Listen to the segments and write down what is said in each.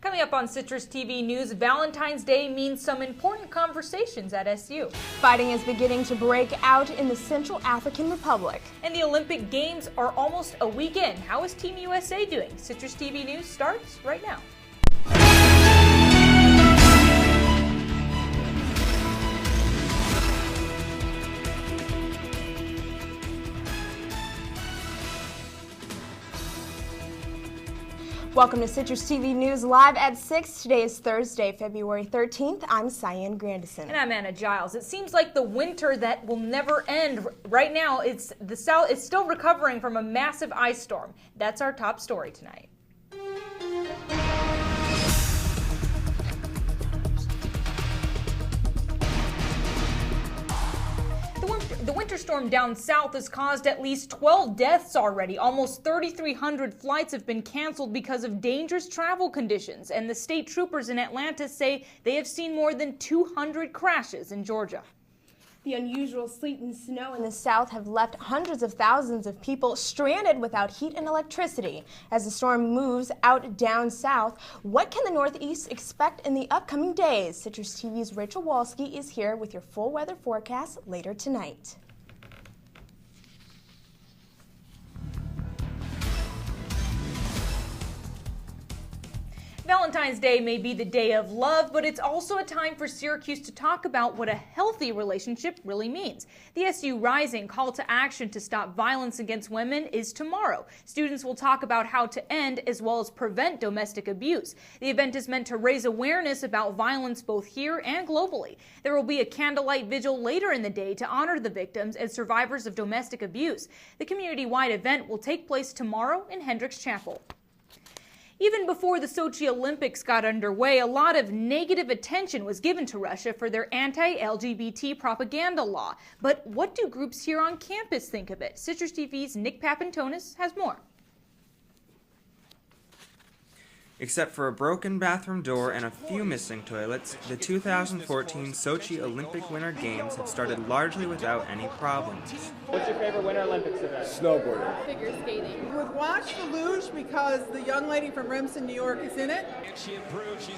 Coming up on Citrus TV News, Valentine's Day means some important conversations at SU. Fighting is beginning to break out in the Central African Republic. And the Olympic Games are almost a week in. How is Team USA doing? Citrus TV News starts right now. Welcome to Citrus TV News live at 6. Today is Thursday, February 13th. I'm Cyan, Grandison. And I'm Giles. It seems like the winter that will never end. Right now, the South is still recovering from a massive ice storm. That's our top story tonight. The winter storm down south has caused at least 12 deaths already. Almost 3,300 flights have been canceled because of dangerous travel conditions, and the state troopers in Atlanta say they have seen more than 200 crashes in Georgia. The unusual sleet and snow in the south have left hundreds of thousands of people stranded without heat and electricity. As the storm moves out down south, what can the Northeast expect in the upcoming days? Citrus TV's Rachel Walski is here with your full weather forecast later tonight. Valentine's Day may be the day of love, but it's also a time for Syracuse to talk about what a healthy relationship really means. The SU Rising call to action to stop violence against women is tomorrow. Students will talk about how to end as well as prevent domestic abuse. The event is meant to raise awareness about violence both here and globally. There will be a candlelight vigil later in the day to honor the victims and survivors of domestic abuse. The community-wide event will take place tomorrow in Hendricks Chapel. Even before the Sochi Olympics got underway, a lot of negative attention was given to Russia for their anti-LGBT propaganda law. But what do groups here on campus think of it? Citrus TV's Nick Papantonis has more. Except for a broken bathroom door and a few missing toilets, the 2014 Sochi Olympic Winter Games have started largely without any problems. What's your favorite Winter Olympics event? Snowboarding. Figure skating. Would watch the luge because the young lady from Remsen, New York is in it.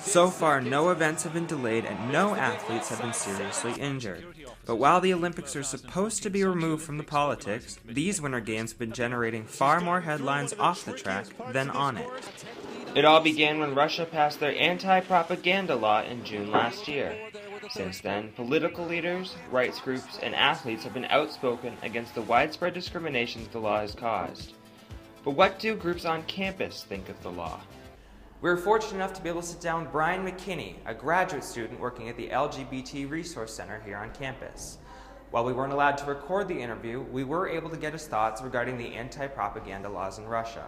So far, no events have been delayed and no athletes have been seriously injured. But while the Olympics are supposed to be removed from the politics, these Winter Games have been generating far more headlines off the track than on it. It all began when Russia passed their anti-propaganda law in June last year. Since then, political leaders, rights groups, and athletes have been outspoken against the widespread discriminations the law has caused. But what do groups on campus think of the law? We were fortunate enough to be able to sit down with Brian McKinney, a graduate student working at the LGBT Resource Center here on campus. While we weren't allowed to record the interview, we were able to get his thoughts regarding the anti-propaganda laws in Russia.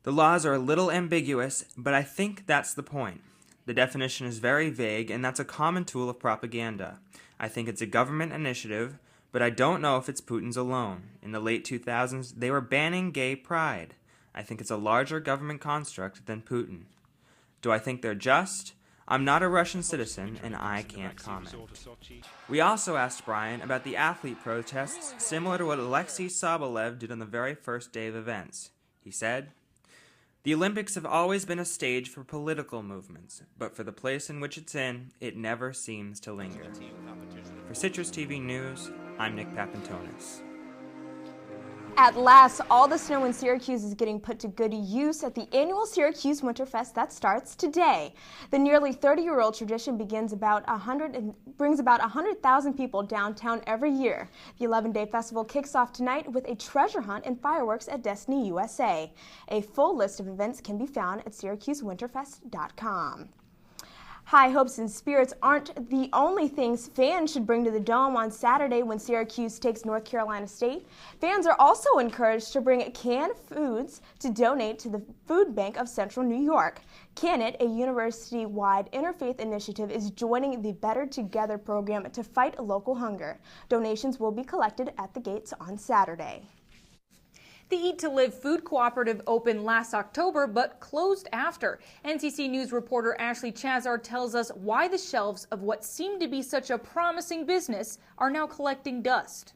The laws are a little ambiguous, but I think that's the point. The definition is very vague, and that's a common tool of propaganda. I think it's a government initiative, but I don't know if it's Putin's alone. In the late 2000s, they were banning gay pride. I think it's a larger government construct than Putin. Do I think they're just? I'm not a Russian citizen, and I can't comment. We also asked Brian about the athlete protests, similar to what Alexei Sobolev did on the very first day of events. He said, "The Olympics have always been a stage for political movements, but for the place in which it's in, it never seems to linger." For Citrus TV News, I'm Nick Papantonis. At last, all the snow in Syracuse is getting put to good use at the annual Syracuse Winterfest that starts today. The nearly 30-year-old tradition brings about 100,000 people downtown every year. The 11-day festival kicks off tonight with a treasure hunt and fireworks at Destiny USA. A full list of events can be found at SyracuseWinterfest.com. High hopes and spirits aren't the only things fans should bring to the Dome on Saturday when Syracuse takes North Carolina State. Fans are also encouraged to bring canned foods to donate to the Food Bank of Central New York. Can It, a university-wide interfaith initiative, is joining the Better Together program to fight local hunger. Donations will be collected at the gates on Saturday. The Eat to Live food cooperative opened last October but closed after. NCC News reporter Ashley Chazar tells us why the shelves of what seemed to be such a promising business are now collecting dust.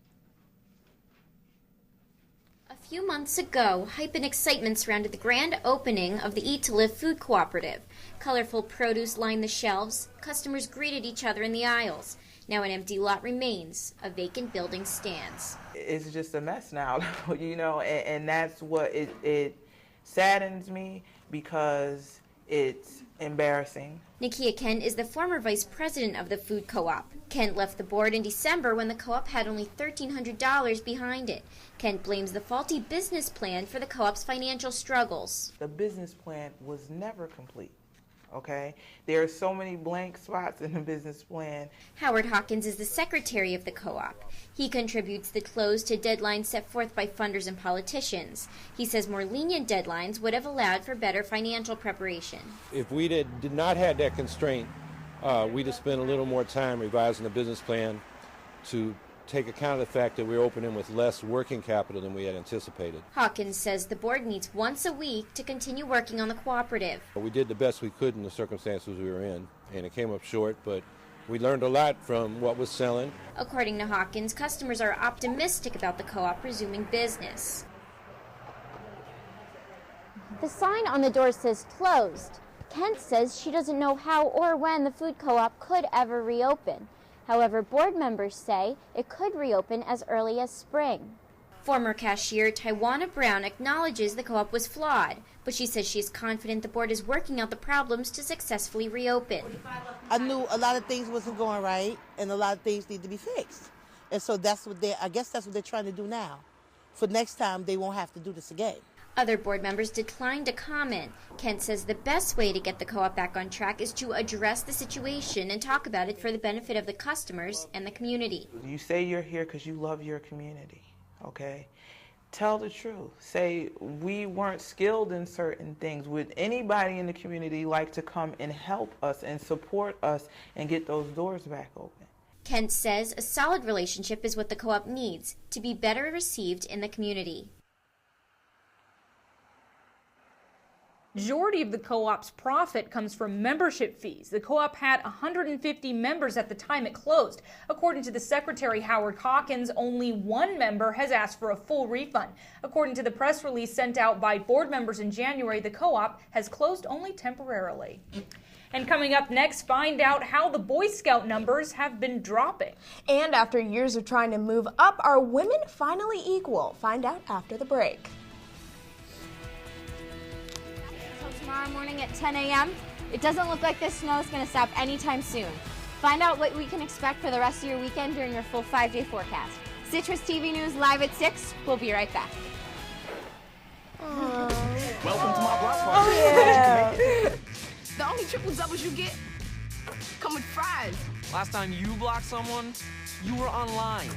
A few months ago, hype and excitement surrounded the grand opening of the Eat to Live food cooperative. Colorful produce lined the shelves. Customers greeted each other in the aisles. Now an empty lot remains. A vacant building stands. It's just a mess now, you know, and that's what it saddens me because it's embarrassing. Nakia Kent is the former vice president of the food co-op. Kent left the board in December when the co-op had only $1,300 behind it. Kent blames the faulty business plan for the co-op's financial struggles. The business plan was never complete. Okay? There are so many blank spots in the business plan. Howard Hawkins is the secretary of the co-op. He contributes the close to deadlines set forth by funders and politicians. He says more lenient deadlines would have allowed for better financial preparation. If we did not have that constraint, we'd have spent a little more time revising the business plan to take account of the fact that we're opening with less working capital than we had anticipated. Hawkins says the board meets once a week to continue working on the cooperative. We did the best we could in the circumstances we were in, and it came up short, but we learned a lot from what was selling. According to Hawkins, customers are optimistic about the co-op resuming business. The sign on the door says closed. Kent says she doesn't know how or when the food co-op could ever reopen. However, board members say it could reopen as early as spring. Former cashier Tywana Brown acknowledges the co-op was flawed, but she says she is confident the board is working out the problems to successfully reopen. I knew a lot of things wasn't going right and a lot of things need to be fixed. And so I guess that's what they're trying to do now. For next time, they won't have to do this again. Other board members declined to comment. Kent says the best way to get the co-op back on track is to address the situation and talk about it for the benefit of the customers and the community. You say you're here because you love your community, okay? Tell the truth. Say we weren't skilled in certain things. Would anybody in the community like to come and help us and support us and get those doors back open? Kent says a solid relationship is what the co-op needs to be better received in the community. Majority of the co-op's profit comes from membership fees. The co-op had 150 members at the time it closed. According to the secretary, Howard Hawkins, only one member has asked for a full refund. According to the press release sent out by board members in January, the co-op has closed only temporarily. And coming up next, find out how the Boy Scout numbers have been dropping. And after years of trying to move up, are women finally equal? Find out after the break. Tomorrow morning at 10 a.m. It doesn't look like this snow is going to stop anytime soon. Find out what we can expect for the rest of your weekend during your full 5-day forecast. CitrusTV News live at 6. We'll be right back. Welcome to my block party. Oh, yeah. The only triple doubles you get come with fries. Last time you blocked someone, you were online.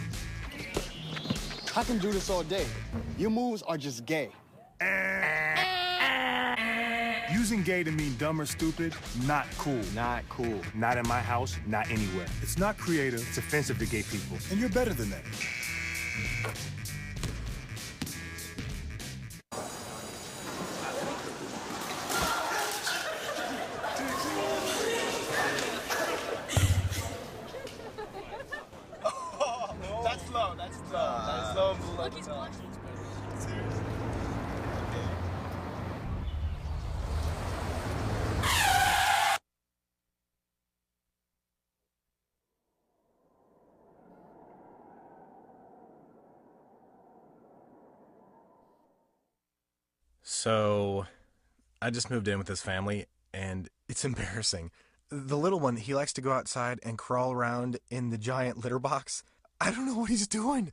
I can do this all day. Your moves are just gay. Using gay to mean dumb or stupid, not cool. Not cool. Not in my house, not anywhere. It's not creative, it's offensive to gay people. And you're better than that. That's low, that's low. That's low and below. So, I just moved in with this family, and it's embarrassing. The little one, he likes to go outside and crawl around in the giant litter box. I don't know what he's doing.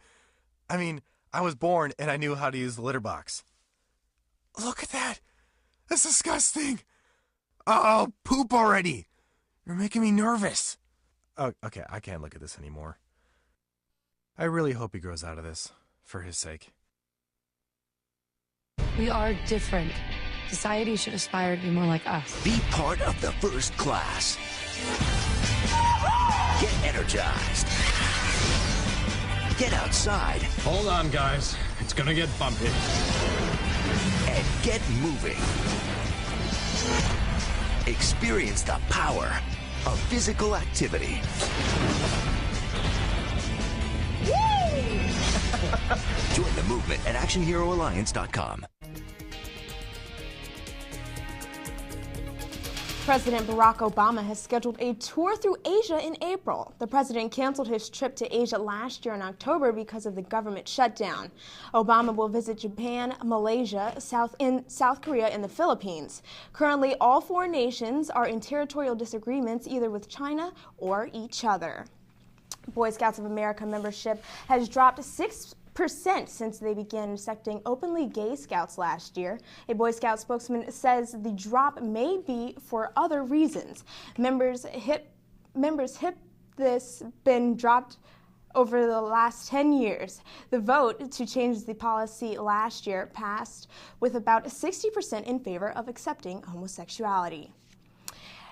I mean, I was born and I knew how to use the litter box. Look at that. That's disgusting. Oh, poop already. You're making me nervous. Oh, okay, I can't look at this anymore. I really hope he grows out of this, for his sake. We are different. Society should aspire to be more like us. Be part of the first class. Get energized. Get outside. Hold on, guys. It's gonna get bumpy. And get moving. Experience the power of physical activity. Woo! Join the movement at ActionHeroAlliance.com. President Barack Obama has scheduled a tour through Asia in April. The president canceled his trip to Asia last year in October because of the government shutdown. Obama will visit Japan, Malaysia, South Korea, and the Philippines. Currently, all four nations are in territorial disagreements either with China or each other. Boy Scouts of America membership has dropped 6% since they began accepting openly gay scouts last year. A Boy Scout spokesman says the drop may be for other reasons. Members hip this been dropped over the last 10 years. The vote to change the policy last year passed with about 60% in favor of accepting homosexuality.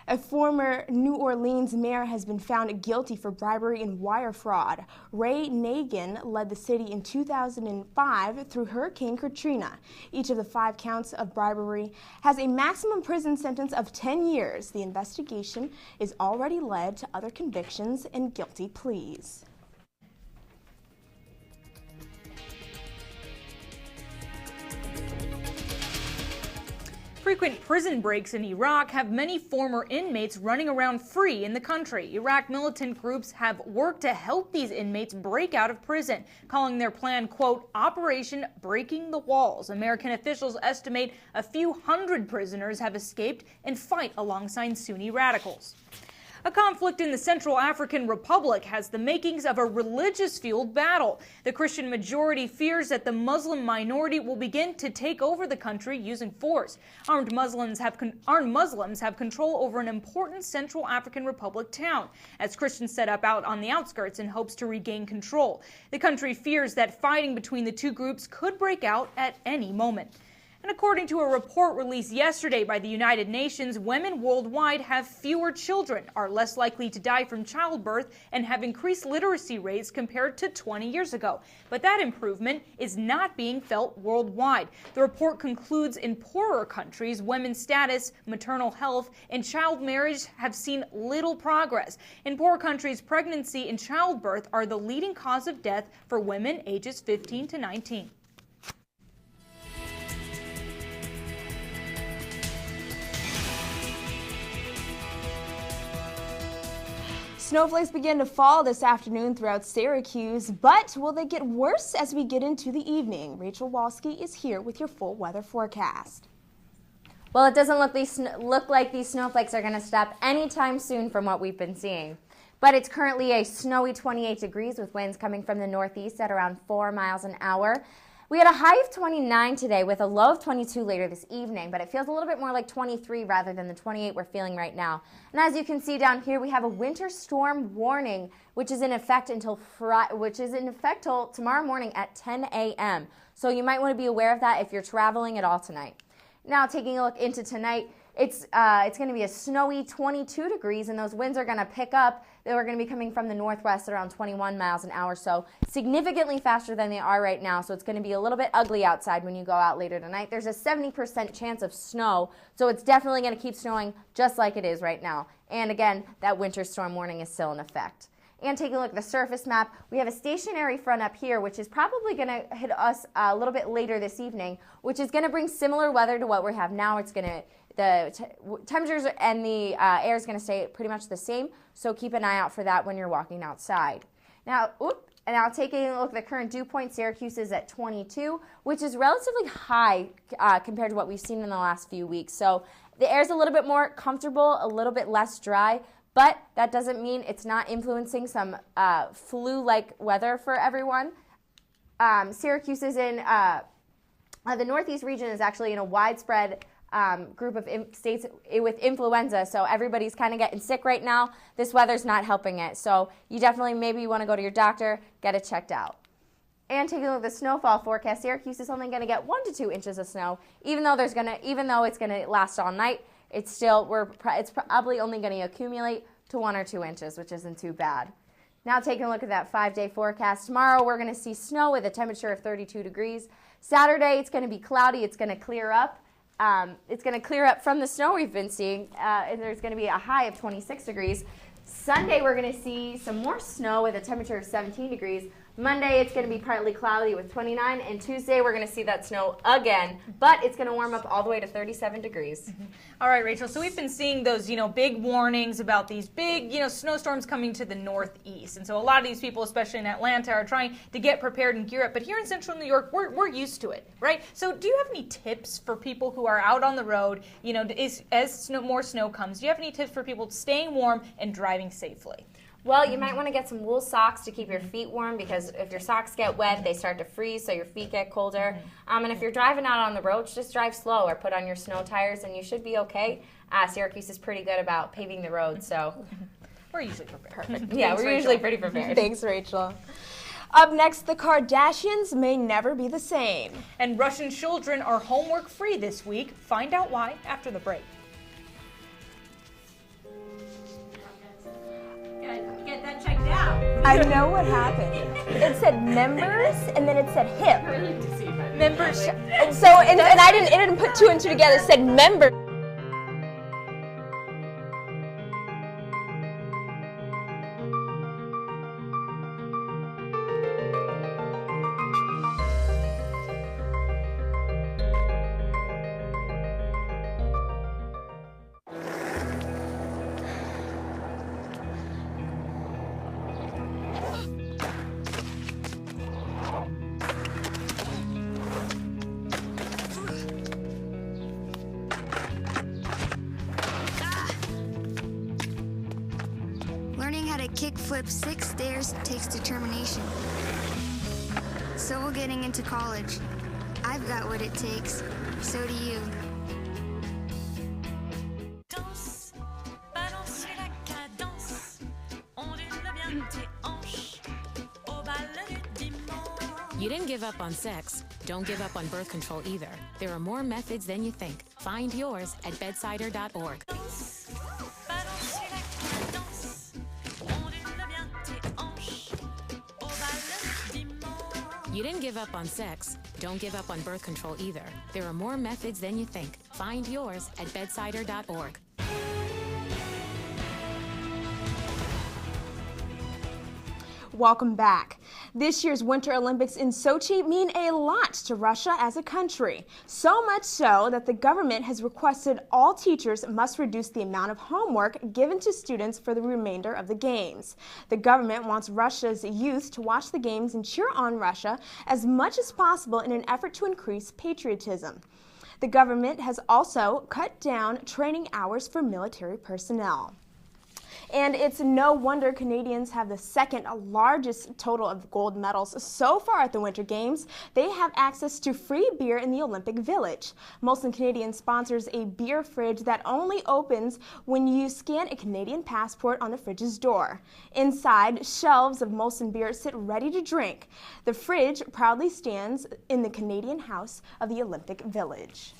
A former New Orleans mayor has been found guilty for bribery and wire fraud. Ray Nagin led the city in 2005 through Hurricane Katrina. Each of the 5 counts of bribery has a maximum prison sentence of 10 years. The investigation is already led to other convictions and guilty pleas. Frequent prison breaks in Iraq have many former inmates running around free in the country. Iraq militant groups have worked to help these inmates break out of prison, calling their plan, quote, Operation Breaking the Walls. American officials estimate a few hundred prisoners have escaped and fight alongside Sunni radicals. A conflict in the Central African Republic has the makings of a religious-fueled battle. The Christian majority fears that the Muslim minority will begin to take over the country using force. Armed Muslims have control over an important Central African Republic town, as Christians set up out on the outskirts in hopes to regain control. The country fears that fighting between the two groups could break out at any moment. And according to a report released yesterday by the United Nations, women worldwide have fewer children, are less likely to die from childbirth, and have increased literacy rates compared to 20 years ago. But that improvement is not being felt worldwide. The report concludes in poorer countries, women's status, maternal health, and child marriage have seen little progress. In poor countries, pregnancy and childbirth are the leading cause of death for women ages 15 to 19. Snowflakes begin to fall this afternoon throughout Syracuse, but will they get worse as we get into the evening? Rachel Walski is here with your full weather forecast. Well, it doesn't look like these snowflakes are going to stop anytime soon from what we've been seeing. But it's currently a snowy 28 degrees with winds coming from the northeast at around 4 miles an hour. We had a high of 29 today with a low of 22 later this evening, but it feels a little bit more like 23 rather than the 28 we're feeling right now. And as you can see down here, we have a winter storm warning, which is in effect till tomorrow morning at 10 a.m. So you might want to be aware of that if you're traveling at all tonight. Now, taking a look into tonight, it's going to be a snowy 22 degrees, and those winds are going to pick up. They're going to be coming from the northwest at around 21 miles an hour, so significantly faster than they are right now. So it's going to be a little bit ugly outside when you go out later tonight. There's a 70% chance of snow, so it's definitely going to keep snowing just like it is right now. And again, that winter storm warning is still in effect. And taking a look at the surface map, we have a stationary front up here, which is probably going to hit us a little bit later this evening, which is going to bring similar weather to what we have now. It's going to the temperatures and the air is going to stay pretty much the same, so keep an eye out for that when you're walking outside. Now, taking a look at the current dew point, Syracuse is at 22, which is relatively high compared to what we've seen in the last few weeks. So the air is a little bit more comfortable, a little bit less dry, but that doesn't mean it's not influencing some flu-like weather for everyone. Syracuse is in the northeast region is actually in a widespread group of states with influenza, so everybody's kind of getting sick right now. This weather's not helping it, so you definitely maybe want to go to your doctor, get it checked out. And taking a look at the snowfall forecast, Syracuse is only going to get 1 to 2 inches of snow, even though it's going to last all night. It's probably only going to accumulate to 1 or 2 inches, which isn't too bad. Now taking a look at that 5-day forecast. Tomorrow we're going to see snow with a temperature of 32 degrees. Saturday it's going to be cloudy. It's going to clear up. It's going to clear up from the snow we've been seeing, and there's going to be a high of 26 degrees. Sunday, we're going to see some more snow with a temperature of 17 degrees, Monday, it's going to be partly cloudy with 29, and Tuesday, we're going to see that snow again, but it's going to warm up all the way to 37 degrees. All right, Rachel, so we've been seeing those, big warnings about these big, snowstorms coming to the northeast. And so a lot of these people, especially in Atlanta, are trying to get prepared and gear up. But here in central New York, we're used to it, right? So do you have any tips for people who are out on the road, as more snow comes? Do you have any tips for people staying warm and driving safely? Well, you might want to get some wool socks to keep your feet warm, because if your socks get wet, they start to freeze, so your feet get colder. And if you're driving out on the road, just drive slow or put on your snow tires, and you should be okay. Syracuse is pretty good about paving the road, so we're usually prepared. Perfect. Yeah, we're usually pretty prepared. Thanks, Rachel. Up next, the Kardashians may never be the same. And Russian children are homework free this week. Find out why after the break. Get that checked out. I know what happened. It said members, and then it said hip. Members. And so, and it didn't put two and two together. It said members. Learning how to kickflip 6 stairs takes determination. So will getting into college. I've got what it takes. So do you. You didn't give up on sex. Don't give up on birth control either. There are more methods than you think. Find yours at bedsider.org. You didn't give up on sex. Don't give up on birth control either. There are more methods than you think. Find yours at bedsider.org. Welcome back. This year's Winter Olympics in Sochi mean a lot to Russia as a country. So much so that the government has requested all teachers must reduce the amount of homework given to students for the remainder of the games. The government wants Russia's youth to watch the games and cheer on Russia as much as possible in an effort to increase patriotism. The government has also cut down training hours for military personnel. And it's no wonder Canadians have the second largest total of gold medals so far at the Winter Games. They have access to free beer in the Olympic Village. Molson Canadian sponsors a beer fridge that only opens when you scan a Canadian passport on the fridge's door. Inside, shelves of Molson beer sit ready to drink. The fridge proudly stands in the Canadian House of the Olympic Village.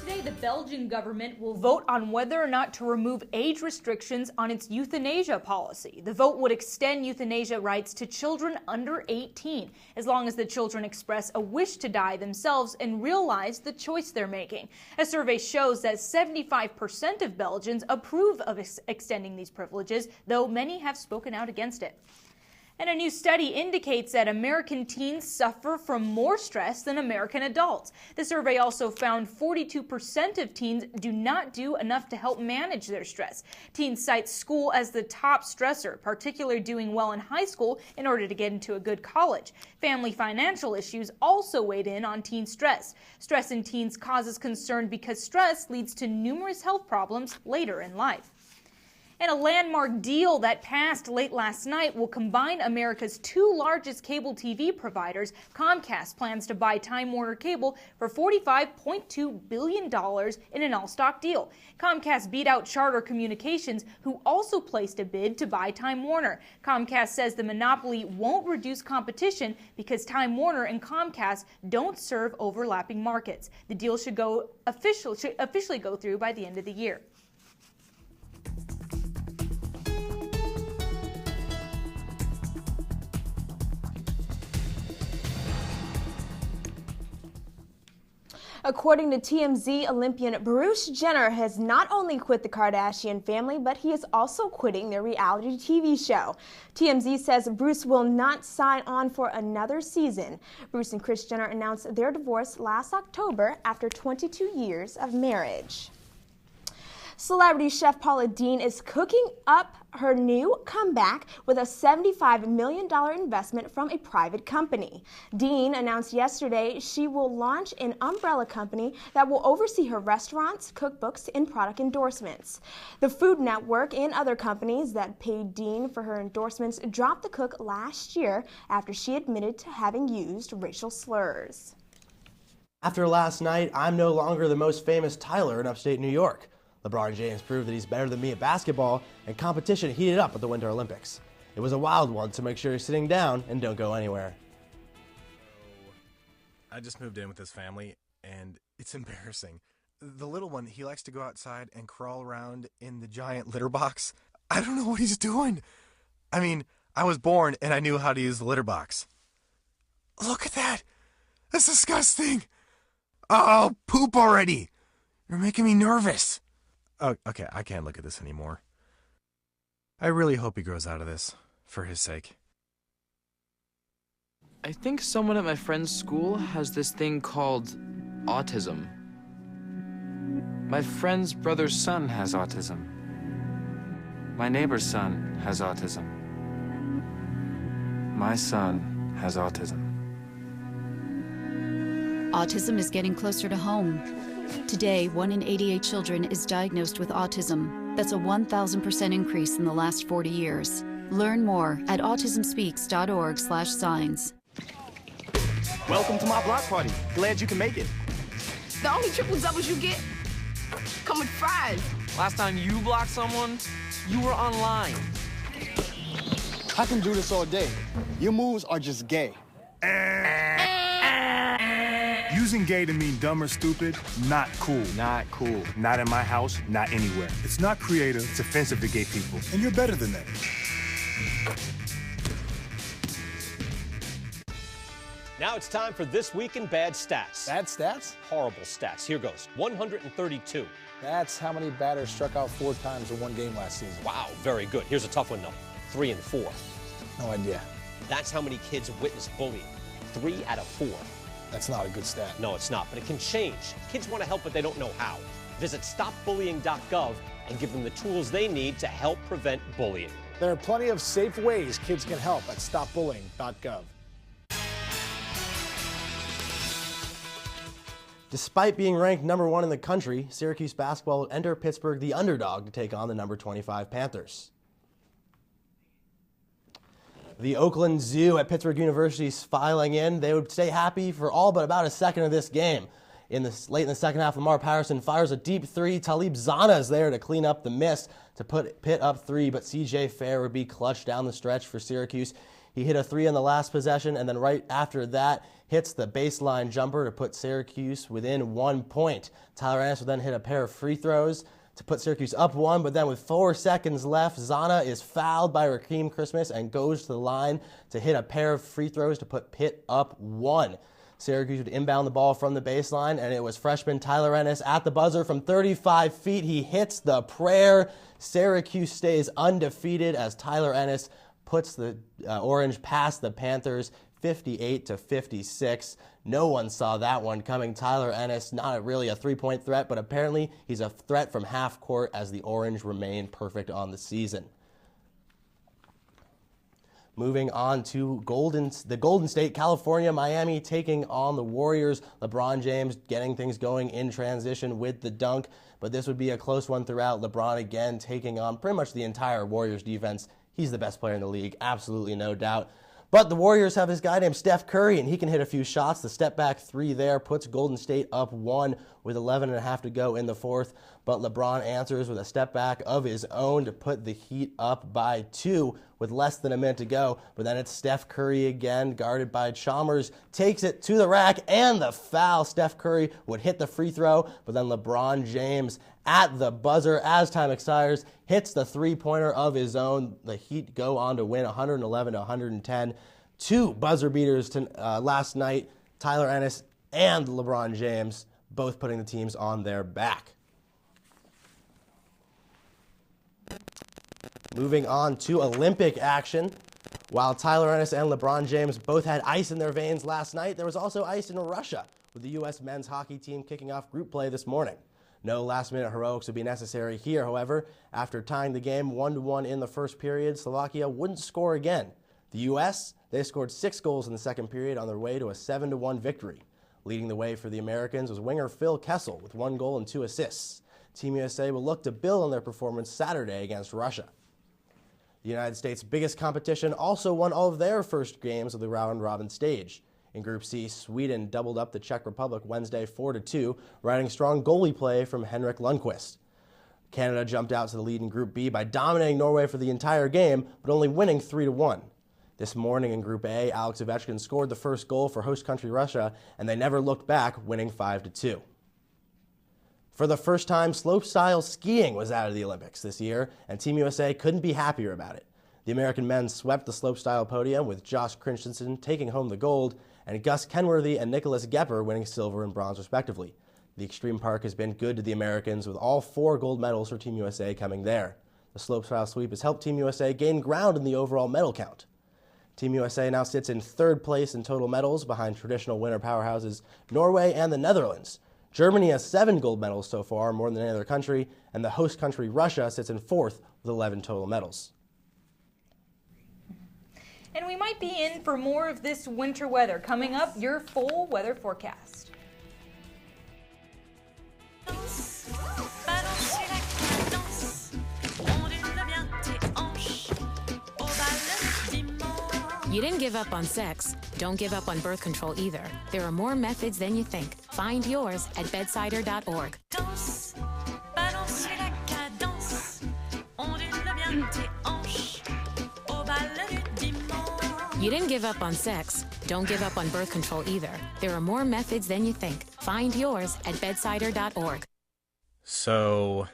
Today, the Belgian government will vote on whether or not to remove age restrictions on its euthanasia policy. The vote would extend euthanasia rights to children under 18, as long as the children express a wish to die themselves and realize the choice they're making. A survey shows that 75% of Belgians approve of extending these privileges, though many have spoken out against it. And a new study indicates that American teens suffer from more stress than American adults. The survey also found 42% of teens do not do enough to help manage their stress. Teens cite school as the top stressor, particularly doing well in high school in order to get into a good college. Family financial issues also weighed in on teen stress. Stress in teens causes concern because stress leads to numerous health problems later in life. And a landmark deal that passed late last night will combine America's two largest cable TV providers. Comcast plans to buy Time Warner Cable for $45.2 billion in an all-stock deal. Comcast beat out Charter Communications, who also placed a bid to buy Time Warner. Comcast says the monopoly won't reduce competition because Time Warner and Comcast don't serve overlapping markets. The deal should officially go through by the end of the year. According to TMZ, Olympian Bruce Jenner has not only quit the Kardashian family, but he is also quitting their reality TV show. TMZ says Bruce will not sign on for another season. Bruce and Kris Jenner announced their divorce last October after 22 years of marriage. Celebrity chef Paula Deen is cooking up her new comeback with a $75 million investment from a private company. Deen announced yesterday she will launch an umbrella company that will oversee her restaurants, cookbooks, and product endorsements. The Food Network and other companies that paid Deen for her endorsements dropped the cook last year after she admitted to having used racial slurs. After last night, I'm no longer the most famous Tyler in upstate New York. LeBron James proved that he's better than me at basketball, and competition heated up at the Winter Olympics. It was a wild one, so make sure you're sitting down and don't go anywhere. I just moved in with his family, and it's embarrassing. The little one, he likes to go outside and crawl around in the giant litter box. I don't know what he's doing. I mean, I was born and I knew how to use the litter box. Look at that! That's disgusting! Oh, poop already! You're making me nervous. Oh, okay, I can't look at this anymore. I really hope he grows out of this, for his sake. I think someone at my friend's school has this thing called autism. My friend's brother's son has autism. My neighbor's son has autism. My son has autism. Autism is getting closer to home. Today, 1 in 88 children is diagnosed with autism. That's a 1,000% increase in the last 40 years. Learn more at autismspeaks.org/signs. Welcome to my block party. Glad you can make it. The only triple doubles you get come with fries. Last time you blocked someone, you were online. I can do this all day. Your moves are just gay. Using gay to mean dumb or stupid, not cool. Not cool. Not in my house, not anywhere. It's not creative, it's offensive to gay people. And you're better than that. Now it's time for This Week in Bad Stats. Bad stats? Horrible stats. Here goes. 132. That's how many batters struck out 4 times in one game last season. Wow, very good. Here's a tough one, though. 3 and 4. No idea. That's how many kids witnessed bullying. 3 out of 4. That's not a good stat. No, it's not, but it can change. Kids want to help, but they don't know how. Visit stopbullying.gov and give them the tools they need to help prevent bullying. There are plenty of safe ways kids can help at stopbullying.gov. Despite being ranked #1 in the country, Syracuse basketball will enter Pittsburgh the underdog to take on the #25 Panthers. The Oakland Zoo at Pittsburgh University is filing in. They would stay happy for all but about a second of this game. Late in the second half, Lamar Patterson fires a deep 3. Talib Zana is there to clean up the miss to put Pitt up 3, but C.J. Fair would be clutch down the stretch for Syracuse. He hit a 3 on the last possession, and then right after that, hits the baseline jumper to put Syracuse within 1 point. Tyler Ennis would then hit a pair of free throws to put Syracuse up 1, but then with 4 seconds left, Zana is fouled by Rakeem Christmas and goes to the line to hit a pair of free throws to put Pitt up 1. Syracuse would inbound the ball from the baseline, and it was freshman Tyler Ennis at the buzzer from 35 feet. He hits the prayer. Syracuse stays undefeated as Tyler Ennis puts the Orange past the Panthers 58-56. No one saw that one coming. Tyler Ennis, not really a three-point threat, but apparently he's a threat from half court as the Orange remain perfect on the season. Moving on to the Golden State, California, Miami taking on the Warriors. LeBron James getting things going in transition with the dunk, but this would be a close one throughout. LeBron again taking on pretty much the entire Warriors defense. He's the best player in the league, absolutely no doubt. But the Warriors have this guy named Steph Curry, and he can hit a few shots. The step-back 3 there puts Golden State up 1 with 11.5 to go in the fourth. But LeBron answers with a step-back of his own to put the Heat up by 2 with less than a minute to go. But then it's Steph Curry again, guarded by Chalmers, takes it to the rack, and the foul. Steph Curry would hit the free throw, but then LeBron James at the buzzer as time expires hits the three-pointer of his own. The Heat go on to win 111-110. 2 buzzer beaters last night, Tyler Ennis and LeBron James both putting the teams on their back. Moving on to Olympic action. While Tyler Ennis and LeBron James both had ice in their veins last night, there was also ice in Russia, with the U.S. men's hockey team kicking off group play this morning. No last-minute heroics would be necessary here, however. After tying the game 1-1 in the first period, Slovakia wouldn't score again. The U.S., they scored 6 goals in the second period on their way to a 7-1 victory. Leading the way for the Americans was winger Phil Kessel with 1 goal and 2 assists. Team USA will look to build on their performance Saturday against Russia. The United States' biggest competition also won all of their first games of the round-robin stage. In Group C, Sweden doubled up the Czech Republic Wednesday 4-2, riding strong goalie play from Henrik Lundqvist. Canada jumped out to the lead in Group B by dominating Norway for the entire game, but only winning 3-1. This morning in Group A, Alex Ovechkin scored the first goal for host country Russia, and they never looked back, winning 5-2. For the first time, slopestyle skiing was out of the Olympics this year, and Team USA couldn't be happier about it. The American men swept the slopestyle podium, with Josh Christensen taking home the gold, and Gus Kenworthy and Nicholas Gepper winning silver and bronze respectively. The extreme park has been good to the Americans, with all 4 gold medals for Team USA coming there. The slopestyle sweep has helped Team USA gain ground in the overall medal count. Team USA now sits in 3rd place in total medals, behind traditional winter powerhouses Norway and the Netherlands. Germany has 7 gold medals so far, more than any other country, and the host country Russia sits in 4th with 11 total medals. And we might be in for more of this winter weather. Coming up, your full weather forecast. You didn't give up on sex. Don't give up on birth control either. There are more methods than you think. Find yours at bedsider.org. You didn't give up on sex. Don't give up on birth control either. There are more methods than you think. Find yours at bedsider.org. So,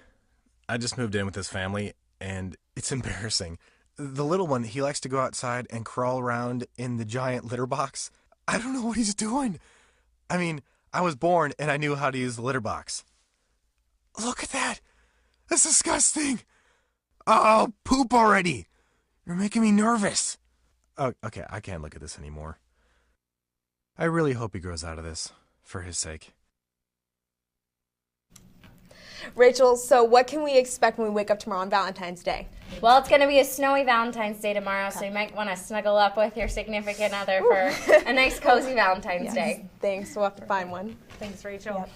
I just moved in with this family, and it's embarrassing. The little one, he likes to go outside and crawl around in the giant litter box. I don't know what he's doing. I mean, I was born and I knew how to use the litter box. Look at that. That's disgusting. Oh, poop already. You're making me nervous. Oh, okay, I can't look at this anymore. I really hope he grows out of this, for his sake. Rachel, so what can we expect when we wake up tomorrow on Valentine's Day? Well, it's going to be a snowy Valentine's Day tomorrow, so you might want to snuggle up with your significant other for a nice, cozy Valentine's Day. Thanks. We'll have to find one. Thanks, Rachel.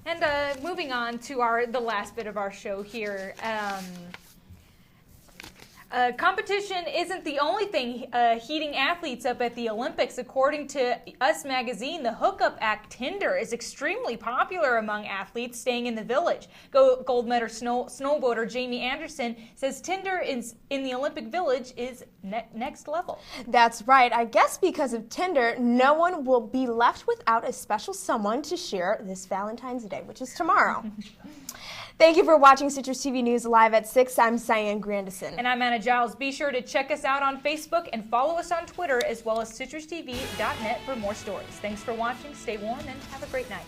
Yep. And moving on to the last bit of our show here. Competition isn't the only thing heating athletes up at the Olympics. According to Us Magazine, the hookup act Tinder is extremely popular among athletes staying in the village. Gold medal snowboarder Jamie Anderson says Tinder in the Olympic Village is next level. That's right. I guess because of Tinder, no one will be left without a special someone to share this Valentine's Day, which is tomorrow. Thank you for watching Citrus TV News Live at 6. I'm Cyan Grandison. And I'm Anna Giles. Be sure to check us out on Facebook and follow us on Twitter, as well as CitrusTV.net for more stories. Thanks for watching. Stay warm and have a great night.